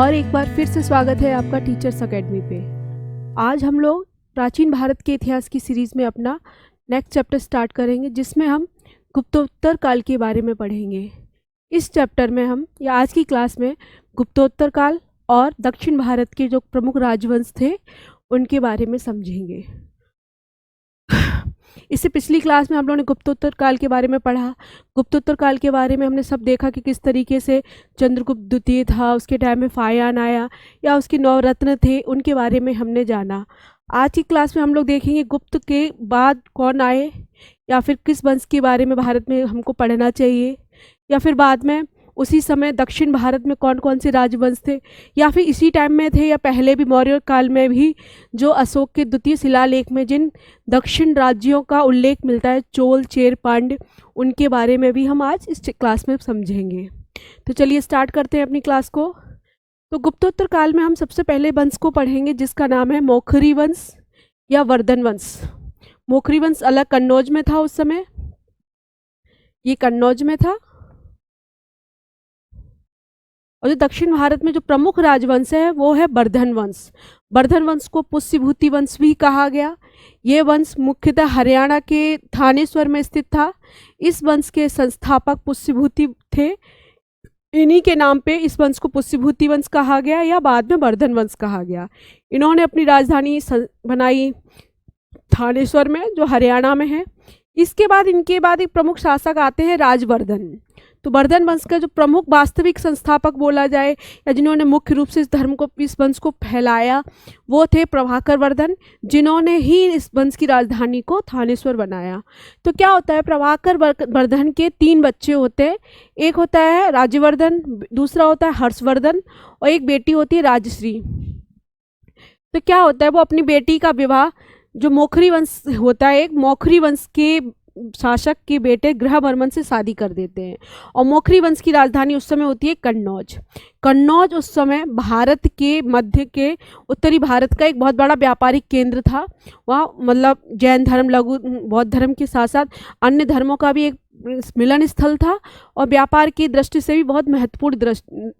और एक बार फिर से स्वागत है आपका टीचर्स अकेडमी पे। आज हम लोग प्राचीन भारत के इतिहास की सीरीज़ में अपना नेक्स्ट चैप्टर स्टार्ट करेंगे, जिसमें हम गुप्तोत्तर काल के बारे में पढ़ेंगे। इस चैप्टर में हम या आज की क्लास में गुप्तोत्तर काल और दक्षिण भारत के जो प्रमुख राजवंश थे उनके बारे में समझेंगे। इससे पिछली क्लास में हम लोगों ने गुप्तोत्तर काल के बारे में पढ़ा। गुप्तोत्तर काल के बारे में हमने सब देखा कि किस तरीके से चंद्रगुप्त द्वितीय था, उसके टाइम में फायान आया या उसके नवरत्न थे, उनके बारे में हमने जाना। आज की क्लास में हम लोग देखेंगे गुप्त के बाद कौन आए, या फिर किस वंश के बारे में भारत में हमको पढ़ना चाहिए, या फिर बाद में उसी समय दक्षिण भारत में कौन कौन से राजवंश थे, या फिर इसी टाइम में थे या पहले भी मौर्य काल में भी जो अशोक के द्वितीय शिलालेख में जिन दक्षिण राज्यों का उल्लेख मिलता है, चोल, चेर, पांड्य, उनके बारे में भी हम आज इस क्लास में समझेंगे। तो चलिए स्टार्ट करते हैं अपनी क्लास को। तो गुप्तोत्तर काल में हम सबसे पहले वंश को पढ़ेंगे जिसका नाम है मोखरी वंश या वर्धन वंश। मोखरी वंश अलग कन्नौज में था उस समय, ये कन्नौज में था। और जो दक्षिण भारत में जो प्रमुख राजवंश है वो है वर्धन वंश। वर्धन वंश को पुष्यभूति वंश भी कहा गया। ये वंश मुख्यतः हरियाणा के थानेश्वर में स्थित था। इस वंश के संस्थापक पुष्यभूति थे। इन्हीं के नाम पे इस वंश को पुष्यभूति वंश कहा गया या बाद में वर्धन वंश कहा गया। इन्होंने अपनी राजधानी बनाई थानेश्वर में, जो हरियाणा में है। इसके बाद इनके बाद एक प्रमुख शासक आते हैं राजवर्धन। तो वर्धन वंश का जो प्रमुख वास्तविक संस्थापक बोला जाए या जिन्होंने मुख्य रूप से इस वंश को फैलाया, वो थे प्रभाकर वर्धन, जिन्होंने ही इस वंश की राजधानी को थानेश्वर बनाया। तो क्या होता है, प्रभाकर वर्धन के 3 बच्चे होते हैं। एक होता है राज्यवर्धन, दूसरा होता है हर्षवर्धन और एक बेटी होती है राजश्री। तो क्या होता है, वो अपनी बेटी का विवाह जो मोखरी वंश होता है, एक मोखरी वंश के शासक के बेटे ग्रहवर्मन से शादी कर देते हैं। और मोखरी वंश की राजधानी उस समय होती है कन्नौज। कन्नौज उस समय भारत के मध्य के उत्तरी भारत का एक बहुत बड़ा व्यापारिक केंद्र था। वहाँ मतलब जैन धर्म, लघु बौद्ध धर्म के साथ साथ अन्य धर्मों का भी एक मिलन स्थल था और व्यापार की दृष्टि से भी बहुत महत्वपूर्ण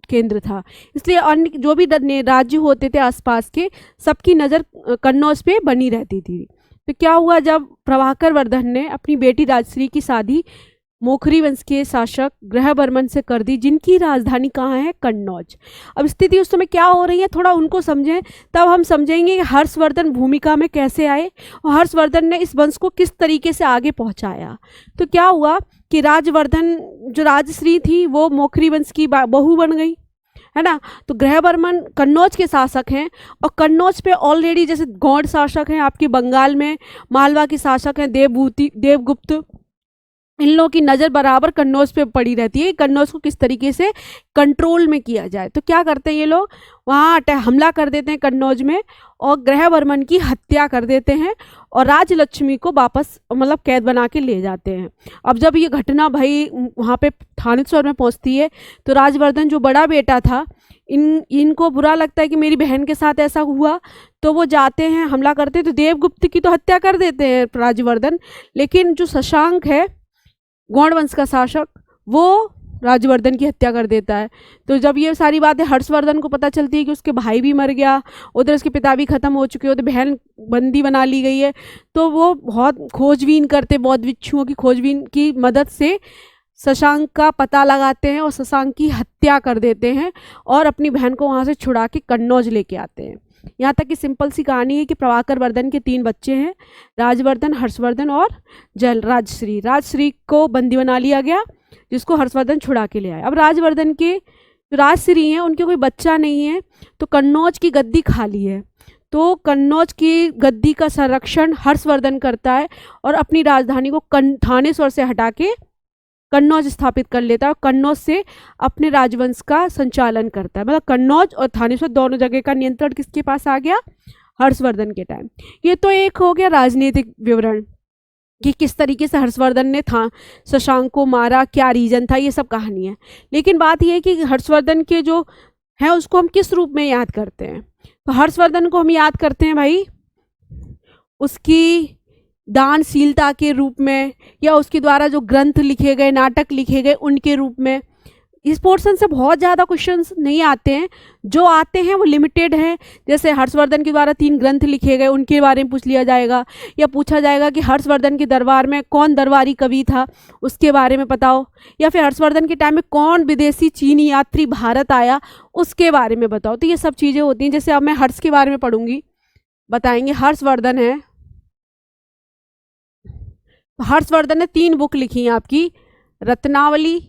केंद्र था। इसलिए अन्य जो भी राज्य होते थे आसपास के, सबकी नज़र कन्नौज पे बनी रहती थी। तो क्या हुआ, जब प्रभाकर वर्धन ने अपनी बेटी राजश्री की शादी मोखरी वंश के शासक ग्रहवर्मन से कर दी, जिनकी राजधानी कहाँ है, कन्नौज। अब स्थिति उस समय क्या हो रही है, थोड़ा उनको समझें, तब हम समझेंगे कि हर्षवर्धन भूमिका में कैसे आए और हर्षवर्धन ने इस वंश को किस तरीके से आगे पहुँचाया। तो क्या हुआ कि राजवर्धन जो राजश्री थी वो मोखरी वंश की बहू बन गई, है ना। तो ग्रहवर्मन कन्नौज के शासक हैं और कन्नौज पे ऑलरेडी जैसे गौड़ शासक हैं आपके बंगाल में, मालवा के शासक हैं देवगुप्त, इन लोगों की नज़र बराबर कन्नौज पे पड़ी रहती है। कन्नौज को किस तरीके से कंट्रोल में किया जाए। तो क्या करते हैं ये लोग, वहाँ हमला कर देते हैं कन्नौज में और ग्रहवर्मन की हत्या कर देते हैं और राजलक्ष्मी को वापस मतलब कैद बना के ले जाते हैं। अब जब ये घटना भाई वहाँ पे थानेश्वर में पहुँचती है तो राजवर्धन जो बड़ा बेटा था, इनको बुरा लगता है कि मेरी बहन के साथ ऐसा हुआ, तो वो जाते हैं, हमला करते हैं। तो देवगुप्त की तो हत्या कर देते हैं राजवर्धन, लेकिन जो शशांक है गौड़ वंश का शासक, वो राजवर्धन की हत्या कर देता है। तो जब ये सारी बातें हर्षवर्धन को पता चलती है कि उसके भाई भी मर गया, उधर उसके पिता भी खत्म हो चुके, उधर बहन बंदी बना ली गई है, तो वो बहुत खोजबीन करते, बौद्ध भिक्षुओं की खोजबीन की मदद से शशांक का पता लगाते हैं और शशांक की हत्या कर देते हैं और अपनी बहन को वहाँ से छुड़ा के कन्नौज लेके आते हैं। यहाँ तक कि सिंपल सी कहानी है कि प्रभाकर वर्धन के 3 बच्चे हैं, राजवर्धन, हर्षवर्धन और राजश्री। राजश्री को बंदी बना लिया गया, जिसको हर्षवर्धन छुड़ा के ले आए। अब राजवर्धन के जो राजश्री हैं उनके कोई बच्चा नहीं है, तो कन्नौज की गद्दी खाली है। तो कन्नौज की गद्दी का संरक्षण हर्षवर्धन करता है और अपनी राजधानी को थानेश्वर से हटा के कन्नौज स्थापित कर लेता है और कन्नौज से अपने राजवंश का संचालन करता है। मतलब कन्नौज और थानेश्वर दोनों जगह का नियंत्रण किसके पास आ गया, हर्षवर्धन के टाइम। ये तो एक हो गया राजनीतिक विवरण कि किस तरीके से हर्षवर्धन ने शशांक को मारा, क्या रीजन था, ये सब कहानी है। लेकिन बात यह है कि हर्षवर्धन के जो है उसको हम किस रूप में याद करते हैं। तो हर्षवर्धन को हम याद करते हैं भाई उसकी दानशीलता के रूप में, या उसके द्वारा जो ग्रंथ लिखे गए, नाटक लिखे गए, उनके रूप में। इस पोर्शन से बहुत ज़्यादा क्वेश्चंस नहीं आते हैं, जो आते हैं वो लिमिटेड हैं। जैसे हर्षवर्धन के द्वारा 3 ग्रंथ लिखे गए, उनके बारे में पूछ लिया जाएगा, या पूछा जाएगा कि हर्षवर्धन के दरबार में कौन दरबारी कवि था, उसके बारे में बताओ, या फिर हर्षवर्धन के टाइम में कौन विदेशी चीनी यात्री भारत आया, उसके बारे में बताओ। तो ये सब चीज़ें होती हैं। जैसे अब मैं हर्ष के बारे में पढ़ूंगी, बताएंगे हर्षवर्धन है। हर्षवर्धन ने 3 बुक लिखी हैं आपकी, रत्नावली,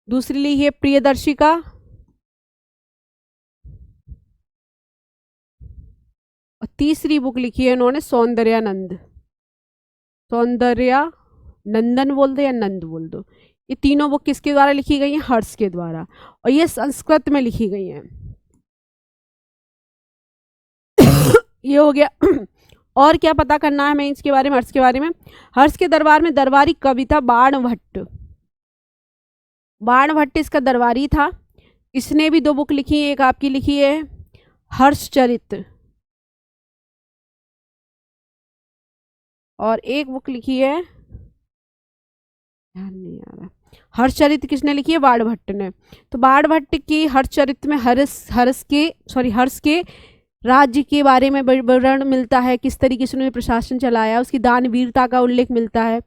दूसरी ली है प्रियदर्शिका, और तीसरी बुक लिखी है उन्होंने सौंदर्यानंद। सौंदर्या नंदन बोल दो या नंद बोल दो। ये तीनों बुक किसके द्वारा लिखी गई हैं? हर्ष के द्वारा, और ये संस्कृत में लिखी गई हैं। ये हो गया। और क्या पता करना है हमें इसके बारे में, हर्ष के बारे में? हर्ष के दरबार में दरबारी कवि था बाणभट्ट। बाणभट्ट इसका दरबारी था। इसने भी 2 बुक लिखी है, एक आपकी लिखी है हर्षचरित, और एक बुक लिखी है, ध्यान नहीं आ रहा, हर्षचरित किसने लिखी है? बाणभट्ट ने। तो बाणभट्ट की हर्षचरित में हर्ष के राज्य के बारे में विवरण मिलता है, किस तरीके से उन्होंने प्रशासन चलाया, उसकी दानवीरता का उल्लेख मिलता है।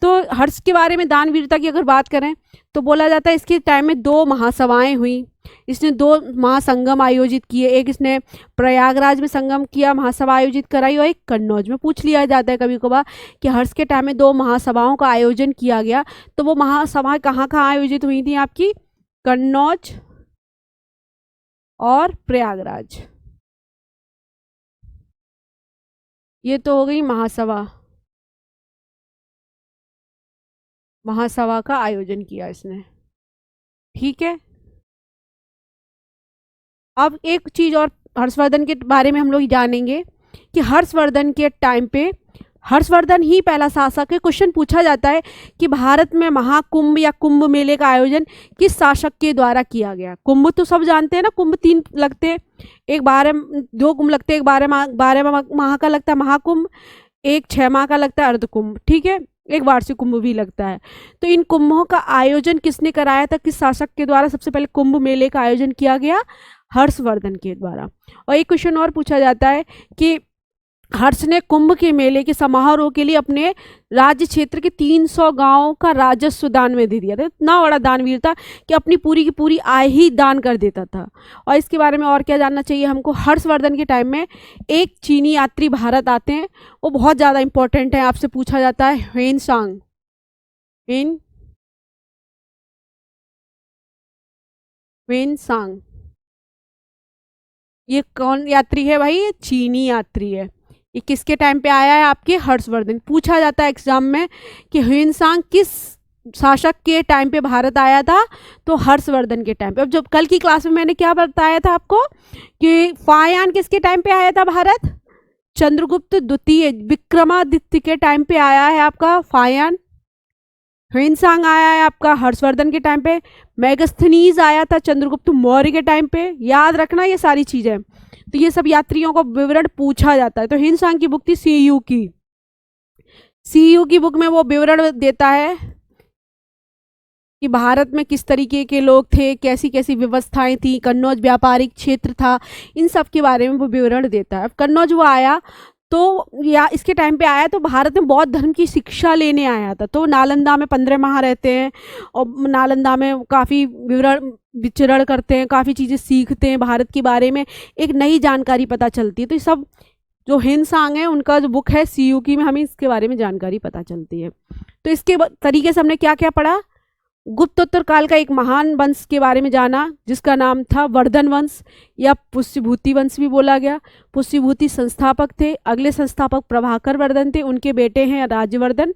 तो हर्ष के बारे में दानवीरता की अगर बात करें तो बोला जाता है इसके टाइम में 2 महासभाएं हुई, इसने 2 महासंगम आयोजित किए। एक इसने प्रयागराज में संगम किया, महासभा आयोजित कराई, और एक कन्नौज में। पूछ लिया जाता है कभी कभार कि हर्ष के टाइम में 2 महासभाओं का आयोजन किया गया, तो वो महासभाएं कहाँ कहाँ आयोजित हुई थी आपकी? कन्नौज और प्रयागराज। ये तो हो गई महासभा का आयोजन किया इसने, ठीक है। अब एक चीज और हर्षवर्धन के बारे में हम लोग जानेंगे कि हर्षवर्धन के टाइम पे हर्षवर्धन ही पहला शासक है। क्वेश्चन पूछा जाता है कि भारत में महाकुंभ या कुंभ मेले का आयोजन किस शासक के द्वारा किया गया? कुंभ तो सब जानते हैं ना, कुंभ 3 लगते हैं, एक 2 कुंभ लगते हैं, एक 12 माह का लगता है महाकुंभ, एक 6 माह का लगता है अर्धकुंभ, ठीक है, एक वार्षिक कुंभ भी लगता है। तो इन कुंभों का आयोजन किसने कराया था? किस शासक के द्वारा सबसे पहले कुंभ मेले का आयोजन किया गया? हर्षवर्धन के द्वारा। और एक क्वेश्चन और पूछा जाता है कि हर्ष ने कुंभ के मेले के समारोह के लिए अपने राज्य क्षेत्र के 300 गांवों का राजस्व दान में दे दिया था। इतना बड़ा दानवीर था कि अपनी पूरी की पूरी आय ही दान कर देता था। और इसके बारे में और क्या जानना चाहिए हमको? हर्षवर्धन के टाइम में एक चीनी यात्री भारत आते हैं, वो बहुत ज़्यादा इंपॉर्टेंट है, आपसे पूछा जाता है ह्वेनसांग। ह्वेनसांग ये कौन यात्री है भाई? ये चीनी यात्री है। ये किसके टाइम पे आया है? आपके हर्षवर्धन। पूछा जाता है एग्जाम में कि ह्वेनसांग किस शासक के टाइम पे भारत आया था? तो हर्षवर्धन के टाइम पे। अब जब कल की क्लास में मैंने क्या बताया था आपको कि फायान किसके टाइम पे आया था भारत? चंद्रगुप्त द्वितीय विक्रमादित्य के टाइम पे आया है आपका फायान। ह्वेनसांग आया है आपका हर्षवर्धन के टाइम पे। मेगास्थनीज आया था चंद्रगुप्त मौर्य के टाइम पे। याद रखना ये सारी चीजें। तो ये सब यात्रियों का विवरण पूछा जाता है। तो ह्वेनसांग की बुक थी सीयू की बुक में वो विवरण देता है कि भारत में किस तरीके के लोग थे, कैसी कैसी व्यवस्थाएं थी, कन्नौज व्यापारिक क्षेत्र था, इन सब के बारे में वो विवरण देता है। अब कन्नौज वो आया तो या इसके टाइम पे आया तो भारत में बौद्ध धर्म की शिक्षा लेने आया था। तो नालंदा में 15 माह रहते हैं और नालंदा में काफ़ी विचरण करते हैं, काफ़ी चीज़ें सीखते हैं, भारत के बारे में एक नई जानकारी पता चलती है। तो ये सब जो ह्वेनसांग है उनका जो बुक है सीयू में हमें इसके बारे में जानकारी पता चलती है। तो इसके तरीके से हमने क्या क्या पढ़ा? गुप्तोत्तर काल का एक महान वंश के बारे में जाना जिसका नाम था वर्धन वंश या पुष्यभूति वंश भी बोला गया। पुष्यभूति संस्थापक थे, अगले संस्थापक प्रभाकर वर्धन थे, उनके बेटे हैं राज्यवर्धन,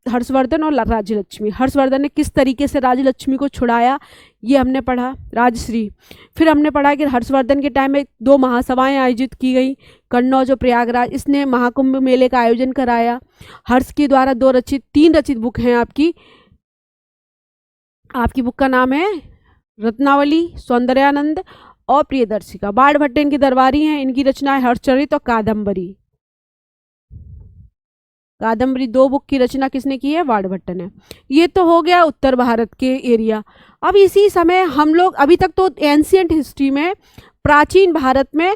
हर्षवर्धन और राज्यलक्ष्मी। हर्षवर्धन ने किस तरीके से राज्यलक्ष्मी को छुड़ाया ये हमने पढ़ा, राजश्री। फिर हमने पढ़ा कि हर्षवर्धन के टाइम में 2 महासभाएं आयोजित की गई, कन्नौज और प्रयागराज। इसने महाकुंभ मेले का आयोजन कराया। हर्ष के द्वारा 3 रचित बुक हैं आपकी बुक का नाम है रत्नावली, सौंदर्यानंद और प्रियदर्शिका। बाणभट्ट इनकी दरबारी हैं, इनकी रचना है हर्षचरित और कादम्बरी। कादम्बरी 2 बुक की रचना किसने की है? वाणभट्ट ने। ये तो हो गया उत्तर भारत के एरिया। अब इसी समय हम लोग अभी तक तो एंशियंट हिस्ट्री में प्राचीन भारत में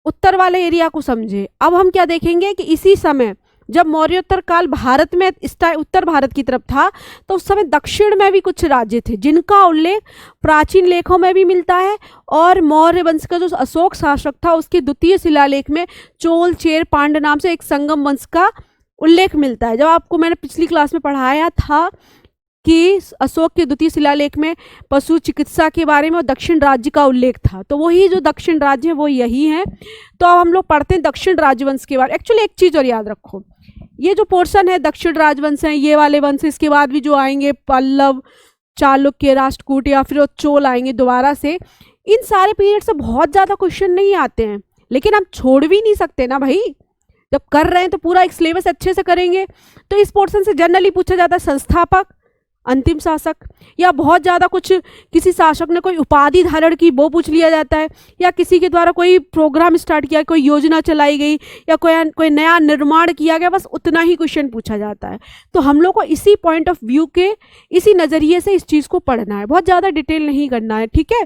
उत्तर वाले एरिया को समझे। अब हम क्या देखेंगे कि इसी समय जब मौर्योत्तर काल भारत में उत्तर भारत की तरफ था, तो उस समय दक्षिण में भी कुछ राज्य थे जिनका उल्लेख प्राचीन लेखों में भी मिलता है, और मौर्य वंश का जो अशोक शासक था उसके द्वितीय शिलालेख में चोल चेर पांड्य नाम से एक संगम वंश का उल्लेख मिलता है। जब आपको मैंने पिछली क्लास में पढ़ाया था कि अशोक के द्वितीय शिलालेख में पशु चिकित्सा के बारे में और दक्षिण राज्य का उल्लेख था, तो वही जो दक्षिण राज्य है वो यही है। तो अब हम लोग पढ़ते हैं दक्षिण राजवंश के बारे। एक्चुअली एक चीज़ और याद रखो, ये जो पोर्शन है दक्षिण राजवंश है, ये वाले वंश, इसके बाद भी जो आएंगे पल्लव, चालुक्य, राष्ट्रकूट या फिर चोल आएंगे दोबारा से, इन सारे पीरियड से बहुत ज़्यादा क्वेश्चन नहीं आते हैं, लेकिन हम छोड़ भी नहीं सकते ना भाई। जब कर रहे हैं तो पूरा एक सिलेबस अच्छे से करेंगे। तो इस पोर्शन से जनरली पूछा जाता है संस्थापक, अंतिम शासक, या बहुत ज़्यादा कुछ किसी शासक ने कोई उपाधि धारण की वो पूछ लिया जाता है, या किसी के द्वारा कोई प्रोग्राम स्टार्ट किया, कोई योजना चलाई गई, या कोई नया निर्माण किया गया, बस उतना ही क्वेश्चन पूछा जाता है। तो हम लोग को इसी पॉइंट ऑफ व्यू के, इसी नज़रिए से इस चीज़ को पढ़ना है, बहुत ज़्यादा डिटेल नहीं करना है, ठीक है।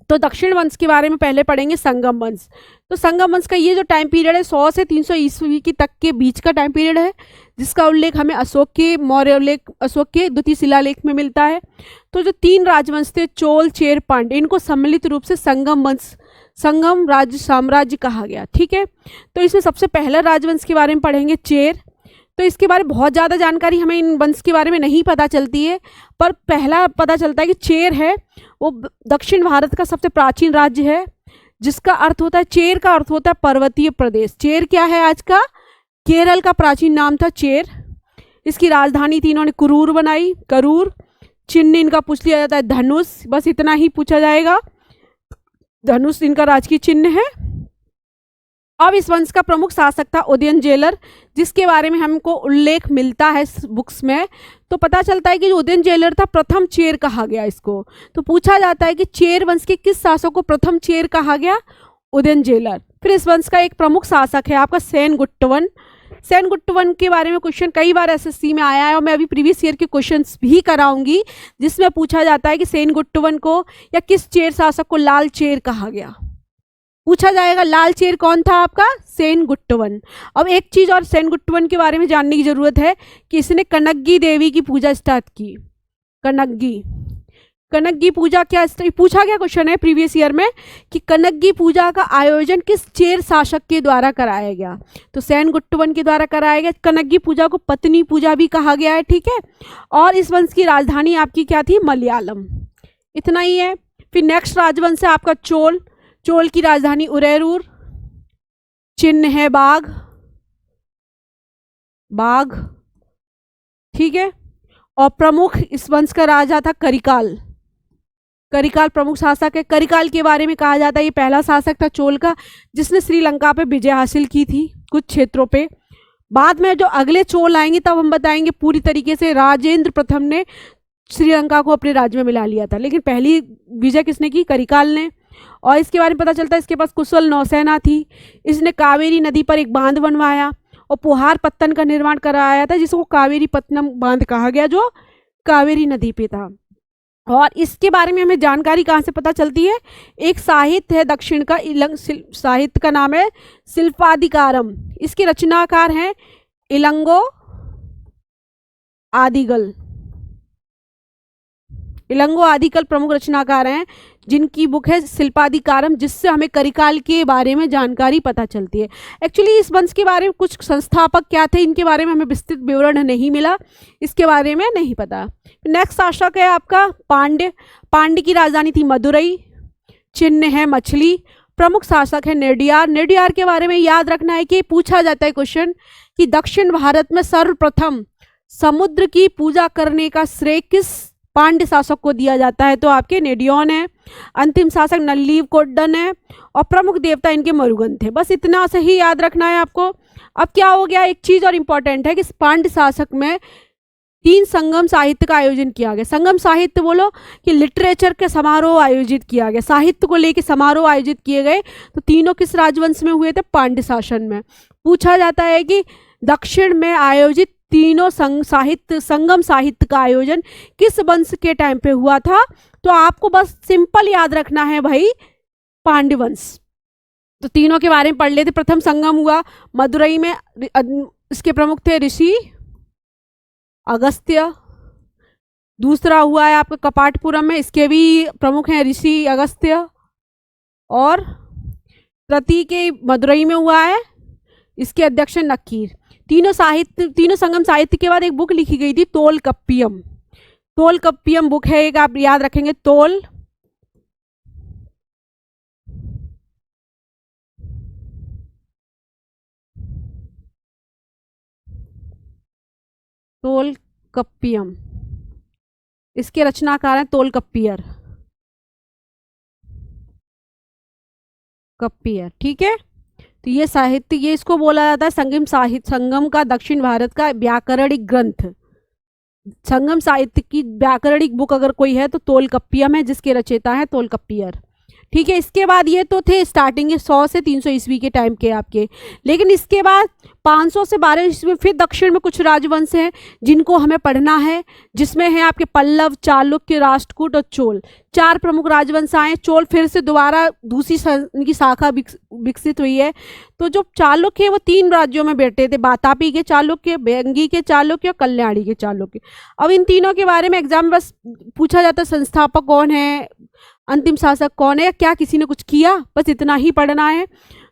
तो दक्षिण वंश के बारे में पहले पढ़ेंगे संगम वंश। तो संगम वंश का ये जो टाइम पीरियड है 100 से 300 ईस्वी की तक के बीच का टाइम पीरियड है, जिसका उल्लेख हमें अशोक के अशोक के द्वितीय शिलालेख में मिलता है। तो जो 3 राजवंश थे चोल चेर पांड्य, इनको सम्मिलित रूप से संगम वंश, संगम राज्य साम्राज्य कहा गया, ठीक है। तो इसमें सबसे पहला राजवंश के बारे में पढ़ेंगे चेर। तो इसके बारे में बहुत ज़्यादा जानकारी हमें इन वंश के बारे में नहीं पता चलती है, पर पहला पता चलता है कि चेर है वो दक्षिण भारत का सबसे प्राचीन राज्य है, जिसका अर्थ होता है, चेर का अर्थ होता है पर्वतीय प्रदेश। चेर क्या है आज का? केरल का प्राचीन नाम था चेर। इसकी राजधानी थी, इन्होंने कुरूर बनाई, करूर। चिन्ह इनका पूछ लिया जाता है धनुष, बस इतना ही पूछा जाएगा, धनुष इनका राजकीय चिन्ह है। अब इस वंश का प्रमुख शासक था उदयन जेलर, जिसके बारे में हमको उल्लेख मिलता है बुक्स में। तो पता चलता है कि जो उदयन जेलर था प्रथम चेर कहा गया इसको। तो पूछा जाता है कि चेर वंश के किस शासक को प्रथम चेर कहा गया? उदयन जेलर। फिर इस वंश का एक प्रमुख शासक है आपका सेनगुट्टवन। सेनगुट्टवन के बारे में क्वेश्चन कई बार एसएससी में आया है, और मैं अभी प्रीवियस ईयर के क्वेश्चंस भी कराऊंगी, जिसमें पूछा जाता है कि सेनगुट्टवन को या किस चेर शासक को लाल चेर कहा गया, पूछा जाएगा। लाल चेर कौन था आपका? सेनगुट्टवन। अब एक चीज और सेनगुट्टवन के बारे में जानने की जरूरत है कि इसने कनग्गी देवी की पूजा स्टार्ट की। कनग्गी पूजा क्या पूछा गया क्वेश्चन है प्रीवियस ईयर में कि कनग्गी पूजा का आयोजन किस चेर शासक के द्वारा कराया गया? तो सेनगुट्टवन के द्वारा कराया गया। कनग्गी पूजा को पत्नी पूजा भी कहा गया है, ठीक है। और इस वंश की राजधानी आपकी क्या थी? मलयालम। इतना ही है। फिर नेक्स्ट राजवंश है आपका चोल। चोल की राजधानी उरेरूर, चिन्ह है बाघ, ठीक है। और प्रमुख इस वंश का राजा था करिकाल। करिकाल प्रमुख शासक है। करिकाल के बारे में कहा जाता है ये पहला शासक था चोल का जिसने श्रीलंका पे विजय हासिल की थी कुछ क्षेत्रों पे। बाद में जो अगले चोल आएंगे तब हम बताएंगे पूरी तरीके से राजेंद्र प्रथम ने श्रीलंका को अपने राज्य में मिला लिया था, लेकिन पहली विजय किसने की? करिकाल ने। और इसके बारे में पता चलता है इसके पास कुशल नौसेना थी। इसने कावेरी नदी पर एक बांध बनवाया और पुहार पत्तन का निर्माण कराया था, जिसको कावेरी पत्तनम बांध कहा गया, जो कावेरी नदी पे था। और इसके बारे में हमें जानकारी कहाँ से पता चलती है? एक साहित्य है दक्षिण का, साहित्य का नाम है शिल्पाधिकारम। इसके रचनाकार हैं इलंगो आदिगल। इलंगो आदिकल प्रमुख रचनाकार हैं जिनकी बुक है शिल्पाधिकारम, जिससे हमें करिकाल के बारे में जानकारी पता चलती है। एक्चुअली इस वंश के बारे में कुछ संस्थापक क्या थे इनके बारे में हमें विस्तृत विवरण नहीं मिला, इसके बारे में नहीं पता। नेक्स्ट शासक है आपका पांड्य। पांड्य की राजधानी थी मदुरई, चिन्ह है मछली। प्रमुख शासक है नेडियार। नेडियार के बारे में याद रखना है कि पूछा जाता है क्वेश्चन कि दक्षिण भारत में सर्वप्रथम समुद्र की पूजा करने का श्रेय किस पांड्य शासक को दिया जाता है? तो आपके नेडियोन है। अंतिम शासक नल्लीव कोड्डन है और प्रमुख देवता इनके मरुगन थे। बस इतना से ही याद रखना है आपको। अब क्या हो गया, एक चीज और इम्पोर्टेंट है कि पांड्य शासक में 3 संगम साहित्य का आयोजन किया गया। संगम साहित्य बोलो कि लिटरेचर के समारोह आयोजित किया गया, साहित्य को लेकर समारोह आयोजित किए गए। तो तीनों किस राजवंश में हुए थे? पांड्य शासन में। पूछा जाता है कि दक्षिण में आयोजित तीनों संगम साहित्य का आयोजन किस वंश के टाइम पे हुआ था? तो आपको बस सिंपल याद रखना है भाई, पांड्य वंश। तो तीनों के बारे में पढ़ लेते। प्रथम संगम हुआ मदुरई में, इसके प्रमुख थे ऋषि अगस्त्य। दूसरा हुआ है आपका कपाटपुरम में, इसके भी प्रमुख हैं ऋषि अगस्त्य। और तृतीय के मदुरई में हुआ है, इसके अध्यक्ष नक्कीर। तीनों संगम साहित्य के बाद एक बुक लिखी गई थी तोलकप्पियम। तोलकप्पियम बुक है एक, आप याद रखेंगे तोलकप्पियम, इसके रचनाकार हैं तोलकप्पियर कप्पियर। ठीक है, तो ये साहित्य, ये इसको बोला जाता है संगम का दक्षिण भारत का व्याकरणिक ग्रंथ। संगम साहित्य की व्याकरणिक बुक अगर कोई है तो तोलकप्पियम है, जिसके रचयिता है तोलकप्पियर। ठीक है, इसके बाद ये तो थे स्टार्टिंग 100 से 300 ईस्वी के टाइम के आपके, लेकिन इसके बाद 500 से 12 ईस्वी फिर दक्षिण में कुछ राजवंश हैं जिनको हमें पढ़ना है, जिसमें है आपके पल्लव, चालुक्य, राष्ट्रकूट और चोल। 4 प्रमुख राजवंश आए। चोल फिर से दोबारा दूसरी इनकी शाखा विकसित हुई है। तो जो चालुक्य है वो 3 राज्यों में बैठे थे, बातापी के चालुक्य, बेंगी के चालुक्य और कल्याणी के चालुक्य। अब इन तीनों के बारे में एग्जाम में बस पूछा जाता है, संस्थापक कौन है, अंतिम शासक कौन है, क्या किसी ने कुछ किया, बस इतना ही पढ़ना है।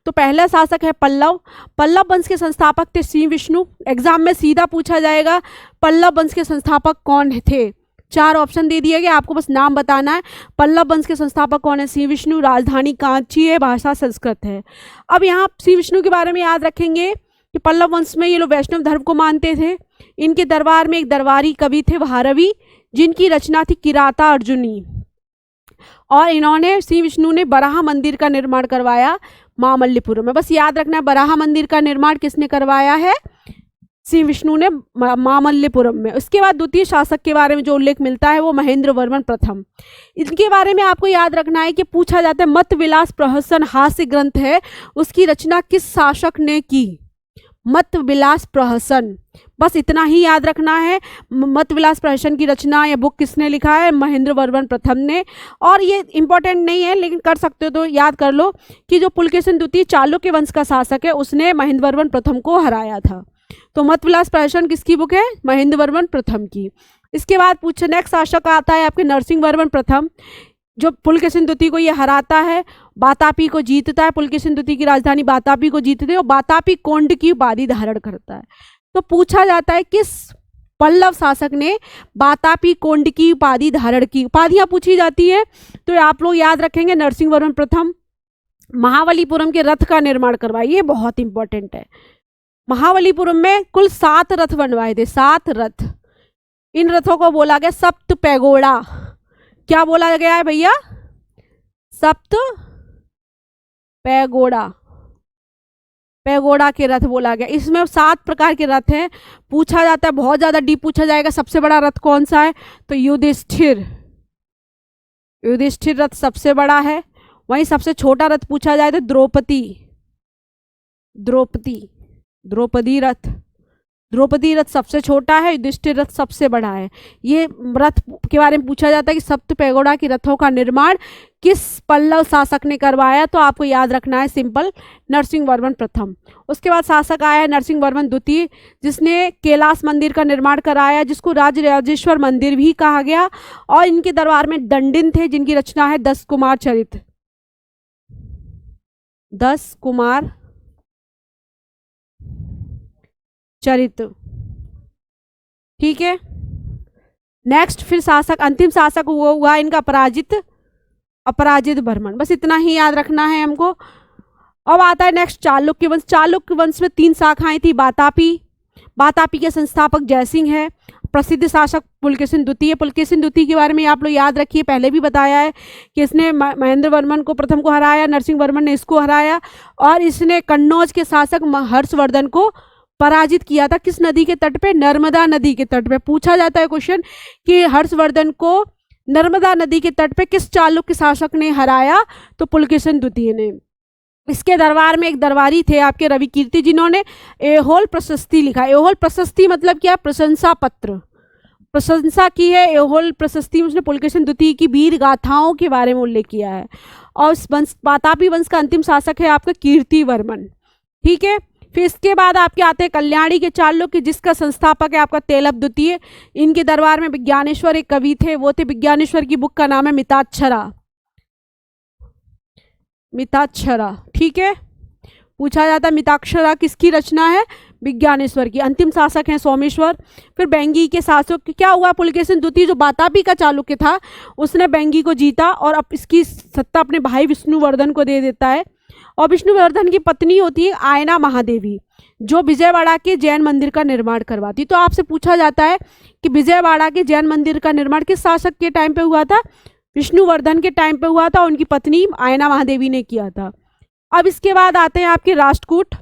तो पहला शासक है पल्लव। पल्लव वंश के संस्थापक थे श्री विष्णु। एग्जाम में सीधा पूछा जाएगा पल्लव वंश के संस्थापक कौन थे। 4 ऑप्शन दे दिए गए, आपको बस नाम बताना है। पल्लव वंश के संस्थापक कौन है? श्री विष्णु। राजधानी कांची है, भाषा संस्कृत है। अब यहाँ श्री विष्णु के बारे में याद रखेंगे कि पल्लव वंश में ये लोग वैष्णव धर्म को मानते थे। इनके दरबार में एक दरबारी कवि थे भारवी, जिनकी रचना थी किराता अर्जुनी। और इन्होंने, श्री विष्णु ने बराह मंदिर का निर्माण करवाया मामल्लीपुरम में। बस याद रखना, बराह मंदिर का निर्माण किसने करवाया है? श्री विष्णु ने मामल्लीपुरम में। उसके बाद द्वितीय शासक के बारे में जो उल्लेख मिलता है वो महेंद्र वर्मन प्रथम। इनके बारे में आपको याद रखना है कि पूछा जाता है मत विलास प्रहसन हास्य ग्रंथ है, उसकी रचना किस शासक ने की? मत विलास प्रहसन, बस इतना ही याद रखना है। मत विलास प्रहसन की रचना या बुक किसने लिखा है? महेंद्र वर्मन प्रथम ने। और ये इंपॉर्टेंट नहीं है लेकिन कर सकते हो तो याद कर लो कि जो पुलकेशिन द्वितीय चालुक्य वंश का शासक है उसने महेंद्र वर्मन प्रथम को हराया था। तो मत विलास प्रहसन किसकी बुक है? महेंद्र वर्मन प्रथम की। इसके बाद पूछे नेक्स्ट शासक आता है आपके नरसिंह वर्मन प्रथम, जो पुलकेशिन द्वितीय को ये हराता है, बातापी को जीतता है। पुलकेशिन द्वितीय की राजधानी बातापी को जीतते हैं और बातापी कोंड की उपाधि धारण करता है। तो पूछा जाता है किस पल्लव शासक ने बातापी कोंड की उपाधि धारण की? उपाधियां पूछी जाती है तो आप लोग याद रखेंगे नरसिंह वर्मन प्रथम। महाबलीपुरम के रथ का निर्माण करवाया, ये बहुत इंपॉर्टेंट है। महाबलीपुरम में कुल 7 रथ बनवाए थे, 7 रथ। इन रथों को बोला गया सप्त पैगोड़ा। क्या बोला गया है भैया? सप्त पैगोड़ा, पैगोड़ा के रथ बोला गया। इसमें 7 प्रकार के रथ हैं। पूछा जाता है, बहुत ज्यादा डीप पूछा जाएगा, सबसे बड़ा रथ कौन सा है? तो युधिष्ठिर। युधिष्ठिर रथ सबसे बड़ा है। वहीं सबसे छोटा रथ पूछा जाए तो द्रौपदी, द्रौपदी, द्रौपदी रथ। द्रौपदी रथ सबसे छोटा है, युधिष्ठिर रथ सबसे बड़ा है। ये रथ के बारे में पूछा जाता है कि सप्त पैगोड़ा के रथों का निर्माण किस पल्लव शासक ने करवाया? तो आपको याद रखना है सिंपल, नरसिंह वर्मन प्रथम। उसके बाद शासक आया नरसिंह वर्मन द्वितीय, जिसने कैलाश मंदिर का निर्माण कराया, जिसको राजराजेश्वर मंदिर भी कहा गया। और इनके दरबार में दंडिन थे, जिनकी रचना है 10 कुमार चरित। 10 कुमार चरित। ठीक है, नेक्स्ट फिर शासक, अंतिम शासक हुआ इनका अपराजित वर्मन। बस इतना ही याद रखना है हमको। अब आता है नेक्स्ट चालुक्य वंश। चालुक्य वंश में 3 शाखाएं थी। बातापी के संस्थापक जयसिंह है। प्रसिद्ध शासक पुलकेशिन द्वितीय। पुलकेशिन द्वितीय के बारे में आप लोग याद रखिए, पहले भी बताया है कि इसने महेंद्र वर्मन को प्रथम को हराया, नरसिंह वर्मन ने इसको हराया, और इसने कन्नौज के शासक हर्षवर्धन को पराजित किया था। किस नदी के तट पे? नर्मदा नदी के तट पे। पूछा जाता है क्वेश्चन कि हर्षवर्धन को नर्मदा नदी के तट पे किस चालुक्य शासक ने हराया? तो पुलकेशिन द्वितीय ने। इसके दरबार में एक दरबारी थे आपके रवि कीर्ति, जिन्होंने एहोल प्रशस्ति लिखा। एहोल प्रशस्ति मतलब क्या? प्रशंसा पत्र, प्रशंसा की है। एहोल प्रशस्ति में उसने पुलकेशिन द्वितीय की वीर गाथाओं के बारे में उल्लेख किया है। और इस वंश, वातापी वंश का अंतिम शासक है आपका कीर्तिवर्मन। ठीक है, फिर इसके बाद आपके आते हैं कल्याणी के चालुक्य, जिसका संस्थापक है आपका तेलप द्वितीय। इनके दरबार में विज्ञानेश्वर एक कवि थे, वो थे विज्ञानेश्वर की बुक का नाम है मिताक्षरा। मिताक्षरा, ठीक है, पूछा जाता है मिताक्षरा किसकी रचना है? विज्ञानेश्वर की। अंतिम शासक हैं सोमेश्वर। फिर बेंगी के शासक क्या हुआ? पुलकेशिन द्वितीय जो वातापी का चालुक्य था, उसने बेंगी को जीता और अब इसकी सत्ता अपने भाई विष्णुवर्धन को दे देता है। और विष्णुवर्धन की पत्नी होती है आयना महादेवी, जो विजयवाड़ा के जैन मंदिर का निर्माण करवाती। तो आपसे पूछा जाता है कि विजयवाड़ा के जैन मंदिर का निर्माण किस शासक के टाइम पे हुआ था? विष्णुवर्धन के टाइम पे हुआ था, उनकी पत्नी आयना महादेवी ने किया था। अब इसके बाद आते हैं आपके राष्ट्रकूट।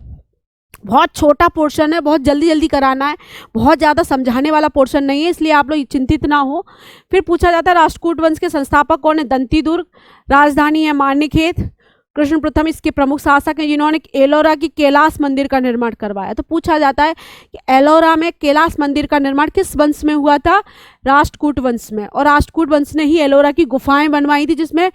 बहुत छोटा पोर्शन है, बहुत जल्दी जल्दी कराना है, बहुत ज़्यादा समझाने वाला पोर्शन नहीं है, इसलिए आप लोग चिंतित ना हो। फिर पूछा जाता है राष्ट्रकूट वंश के संस्थापक कौन है? दंतीदुर्ग। राजधानी है मान्यखेत। कृष्ण प्रथम इसके प्रमुख शासक हैं, जिन्होंने एलोरा की कैलाश मंदिर का निर्माण करवाया। तो पूछा जाता है कि एलोरा में कैलाश मंदिर का निर्माण किस वंश में हुआ था? राष्ट्रकूट वंश में। और राष्ट्रकूट वंश ने ही एलोरा की गुफाएं बनवाई थी, जिसमें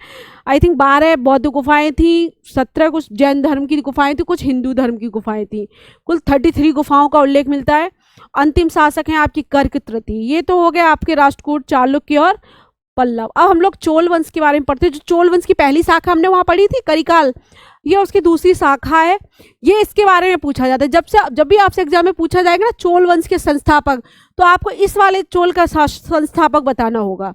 आई थिंक 12 बौद्ध गुफाएं थी, 17 कुछ जैन धर्म की गुफाएं थी, कुछ हिंदू धर्म की गुफाएं थी। कुल 33 गुफाओं का उल्लेख मिलता है। अंतिम शासक हैं आपकी कर्क तृतीय। ये तो हो गया आपके राष्ट्रकूट, चालुक्य और पल्लव। अब हम लोग चोल वंश के बारे में पढ़ते हैं। जो चोल वंश की पहली शाखा हमने वहां पढ़ी थी करिकाल, ये उसकी दूसरी शाखा है। ये इसके बारे में पूछा जाता है। जब भी आपसे एग्जाम में पूछा जाएगा ना चोल वंश के संस्थापक, तो आपको इस वाले चोल का संस्थापक बताना होगा।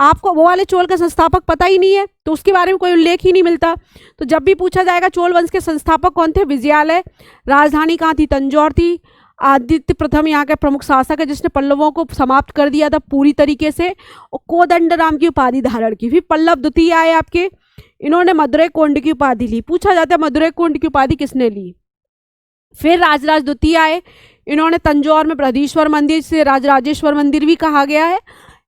आपको वो वाले चोल का संस्थापक पता ही नहीं है, तो उसके बारे में कोई उल्लेख ही नहीं मिलता। तो जब भी पूछा जाएगा चोल वंश के संस्थापक कौन थे? विजयालय। राजधानी कहाँ थी? तंजौर थी। आदित्य प्रथम यहाँ के प्रमुख शासक है, जिसने पल्लवों को समाप्त कर दिया था पूरी तरीके से, और कोदंड राम की उपाधि धारण की। फिर पल्लव द्वितीय आए आपके, इन्होंने मदुरै कोंड की उपाधि ली। पूछा जाता है मदुरै कोंड की उपाधि किसने ली? फिर राजराज द्वितीय आए, इन्होंने तंजौर में बृहदीश्वर मंदिर से राजराजेश्वर मंदिर भी कहा गया है,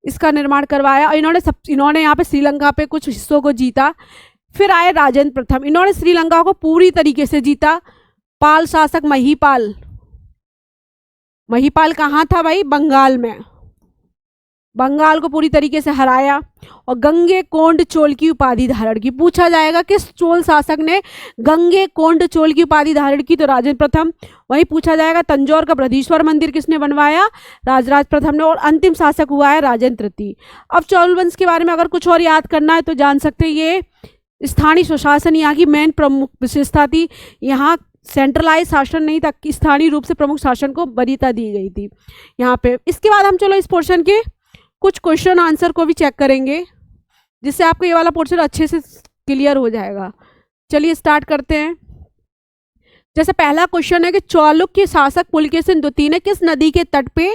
इसका निर्माण करवाया। और इन्होंने यहाँ पे श्रीलंका पे कुछ हिस्सों को जीता। फिर आए राजेंद्र प्रथम, इन्होंने श्रीलंका को पूरी तरीके से जीता। पाल शासक महीपाल, महीपाल कहाँ था भाई? बंगाल में। बंगाल को पूरी तरीके से हराया और गंगे कोंड चोल की उपाधि धारण की। पूछा जाएगा किस चोल शासक ने गंगे कोंड चोल की उपाधि धारण की? तो राजेंद्र प्रथम। वहीं पूछा जाएगा तंजौर का बृहदीश्वर मंदिर किसने बनवाया? राजराज प्रथम ने। और अंतिम शासक हुआ है राजेंद्र तृतीय। अब चोल वंश के बारे में अगर कुछ और याद करना है तो जान सकते हैं, ये स्थानीय स्वशासन यहाँ की मेन प्रमुख विशेषता थी। यहाँ सेंट्रलाइज शासन नहीं था, स्थानीय रूप से प्रमुख शासन को वरीयता दी गई थी यहाँ पे। इसके बाद हम चलो इस पोर्शन के कुछ क्वेश्चन आंसर को भी चेक करेंगे, जिससे आपको ये वाला पोर्शन अच्छे से क्लियर हो जाएगा। चलिए स्टार्ट करते हैं। जैसे पहला क्वेश्चन है कि चालुक्य शासक पुलकेशिन द्वितीय ने किस नदी के तट पे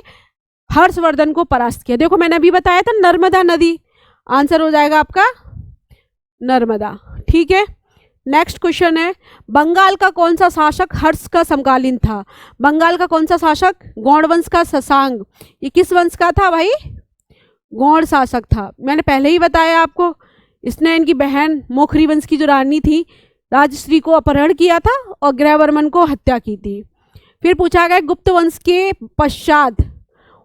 हर्षवर्धन को परास्त किया? देखो मैंने अभी बताया था नर्मदा नदी, आंसर हो जाएगा आपका नर्मदा। ठीक है, नेक्स्ट क्वेश्चन है बंगाल का कौन सा शासक हर्ष का समकालीन था? बंगाल का कौन सा शासक? गौड़ वंश का शशांक। ये किस वंश का था भाई? गौड़ शासक था। मैंने पहले ही बताया आपको, इसने इनकी बहन मोखरी वंश की जो रानी थी राजश्री को अपहरण किया था और ग्रहवर्मन को हत्या की थी। फिर पूछा गया गुप्त वंश के पश्चात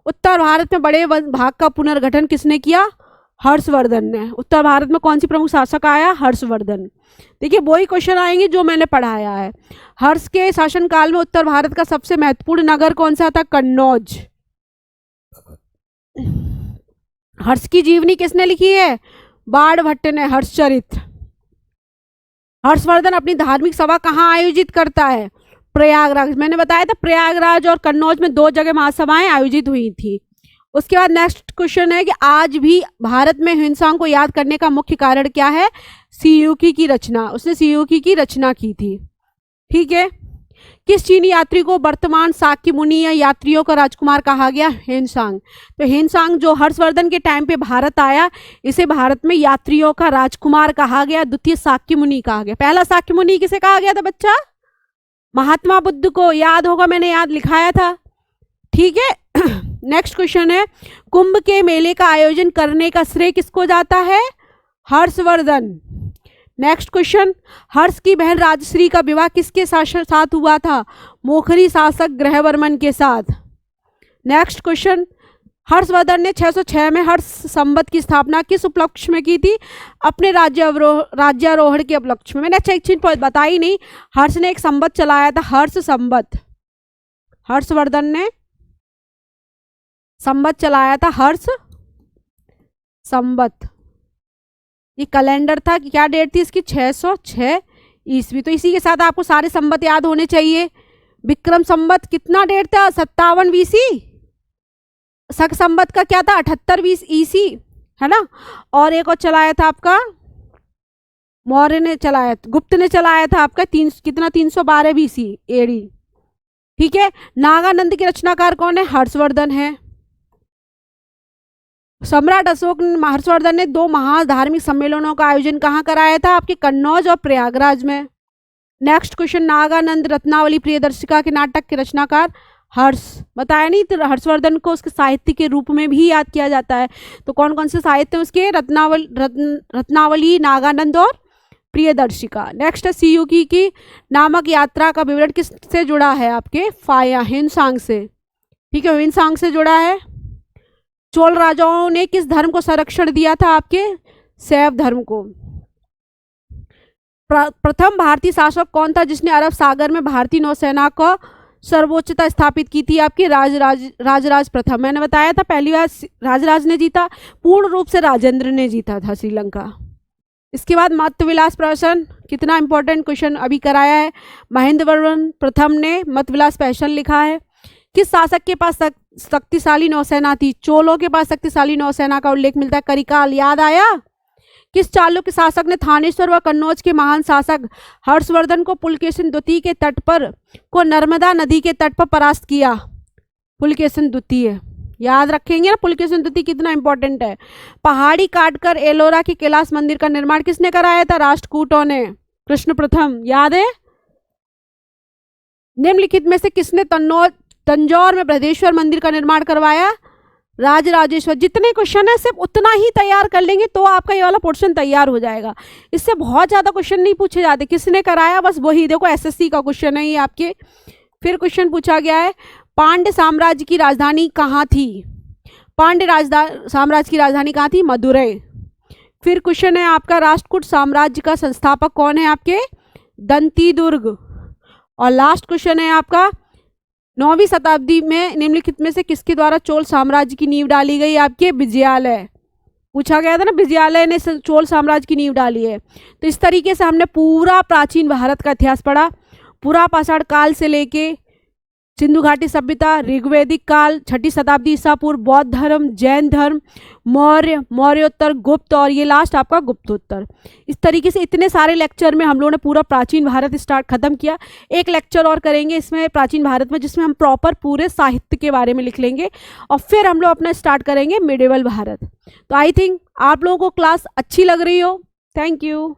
उत्तर भारत में बड़े भाग का पुनर्गठन किसने किया? हर्षवर्धन ने। उत्तर भारत में कौन सी प्रमुख शासक आया? हर्षवर्धन। देखिए वही क्वेश्चन आएंगे जो मैंने पढ़ाया है। हर्ष के शासनकाल में उत्तर भारत का सबसे महत्वपूर्ण नगर कौन सा था? कन्नौज। हर्ष की जीवनी किसने लिखी है? बाणभट्ट ने, हर्षचरित्र। हर्षवर्धन अपनी धार्मिक सभा कहाँ आयोजित करता है? प्रयागराज। मैंने बताया था प्रयागराज और कन्नौज में 2 जगह महासभाएं आयोजित हुई थी। उसके बाद नेक्स्ट क्वेश्चन है कि आज भी भारत में हिंसाओं को याद करने का मुख्य कारण क्या है? सियुकी की रचना। उसने सियुकी की रचना की थी। ठीक है, किस चीनी यात्री को वर्तमान शाक्य मुनि या यात्रियों का राजकुमार कहा गया? हेनसांग। तो हेनसांग जो हर्षवर्धन के टाइम पे भारत आया, इसे भारत में यात्रियों का राजकुमार कहा गया, द्वितीय शाक्य मुनि कहा गया। पहला शाक्य मुनि किसे कहा गया था बच्चा? महात्मा बुद्ध को। याद होगा, मैंने याद लिखाया था। ठीक है, नेक्स्ट क्वेश्चन है कुंभ के मेले का आयोजन करने का श्रेय किसको जाता है? हर्षवर्धन। नेक्स्ट क्वेश्चन, हर्ष की बहन राजश्री का विवाह किसके साथ हुआ था? मोखरी शासक ग्रहवर्मन के साथ। नेक्स्ट क्वेश्चन, हर्षवर्धन ने 606 में हर्ष संवत की स्थापना किस उपलक्ष्य में की थी? अपने राज्यारोहण के उपलक्ष्य में। मैंने अच्छा एक चीज बताई नहीं, हर्ष ने एक संवत चलाया था, हर्ष संवत। हर्षवर्धन ने संवत चलाया था, हर्ष संवत। ये कैलेंडर था कि क्या डेट थी इसकी? 606 ईस्वी। तो इसी के साथ आपको सारे संवत याद होने चाहिए। विक्रम संवत कितना डेट था? 57 बीसी। शक संवत का क्या था? 78 बीस ईसी, है ना। और एक और चलाया था आपका मौर्य ने चलाया, गुप्त ने चलाया था आपका कितना? 312 बीसी एडी। ठीक है। नागानंद के रचनाकार कौन है? हर्षवर्धन है। सम्राट अशोक हर्षवर्धन ने 2 महाधार्मिक सम्मेलनों का आयोजन कहाँ कराया था? आपके कन्नौज और प्रयागराज में। नेक्स्ट क्वेश्चन, नागानंद रत्नावली प्रियदर्शिका के नाटक के रचनाकार? हर्ष। बताया नहीं तो हर्षवर्धन को उसके साहित्य के रूप में भी याद किया जाता है। तो कौन कौन से साहित्य उसके? रत्नावली, नागानंद और प्रियदर्शिका। नेक्स्ट है, सियुकी की नामक यात्रा का विवरण किससे जुड़ा है? आपके हिनसांग से। ठीक है, हिनसांग से जुड़ा है। चोल राजाओं ने किस धर्म को संरक्षण दिया था? आपके शैव धर्म को। प्रथम भारतीय शासक कौन था जिसने अरब सागर में भारतीय नौसेना को सर्वोच्चता स्थापित की थी? आपके राजराज प्रथम। मैंने बताया था पहली बार राजराज ने जीता, पूर्ण रूप से राजेंद्र ने जीता था श्रीलंका। इसके बाद मतविलास प्रश्न, कितना इंपॉर्टेंट क्वेश्चन अभी कराया है। महेंद्र वर्मन प्रथम ने मतविलास प्रश्न लिखा है। किस शासक के पास शक्तिशाली नौसेना थी? चोलों के पास शक्तिशाली नौसेना का उल्लेख मिलता है। करिकाल, याद आया। किस चालुक्य शासक ने थानेश्वर व कन्नौज के महान शासक हर्षवर्धन को पुलकेशिन द्वितीय के तट पर नर्मदा नदी के तट पर परास्त किया? पुलकेशिन द्वितीय, याद रखेंगे ना, पुलकेशिन द्वितीय कितना इंपॉर्टेंट है। पहाड़ी काटकर एलोरा के कैलाश मंदिर का निर्माण किसने कराया था? राष्ट्रकूटों ने। कृष्ण प्रथम, याद है। निम्नलिखित में से किसने तंजौर में बृहदेश्वर मंदिर का निर्माण करवाया? राजराजेश्वर। जितने क्वेश्चन है सिर्फ उतना ही तैयार कर लेंगे तो आपका ये वाला पोर्शन तैयार हो जाएगा। इससे बहुत ज़्यादा क्वेश्चन नहीं पूछे जाते। किसने कराया? बस वही, देखो एसएससी का क्वेश्चन है ये आपके। फिर क्वेश्चन पूछा गया है, पांड्य साम्राज्य की राजधानी कहाँ थी? पांड्य साम्राज्य की राजधानी कहाँ थी? मदुरै। फिर क्वेश्चन है आपका, राष्ट्रकूट साम्राज्य का संस्थापक कौन है? आपके दंतीदुर्ग। और लास्ट क्वेश्चन है आपका, 9वीं शताब्दी में निम्नलिखित में से किसके द्वारा चोल साम्राज्य की नींव डाली गई? आपके विजयालय। पूछा गया था ना, विजयालय ने चोल साम्राज्य की नींव डाली है। तो इस तरीके से हमने पूरा प्राचीन भारत का इतिहास पढ़ा, पूरा पाषाण काल से लेके सिंधु घाटी सभ्यता, ऋग्वैदिक काल, 6ठी शताब्दी ईसा पूर्व, बौद्ध धर्म, जैन धर्म, मौर्योत्तर, गुप्त और ये लास्ट आपका गुप्तोत्तर। इस तरीके से इतने सारे लेक्चर में हम लोगों ने पूरा प्राचीन भारत खत्म किया। एक लेक्चर और करेंगे इसमें प्राचीन भारत में, जिसमें हम प्रॉपर पूरे साहित्य के बारे में लिख लेंगे और फिर हम लोग अपना स्टार्ट करेंगे मिडिवल भारत। तो आई थिंक आप लोगों को क्लास अच्छी लग रही हो। Thank you.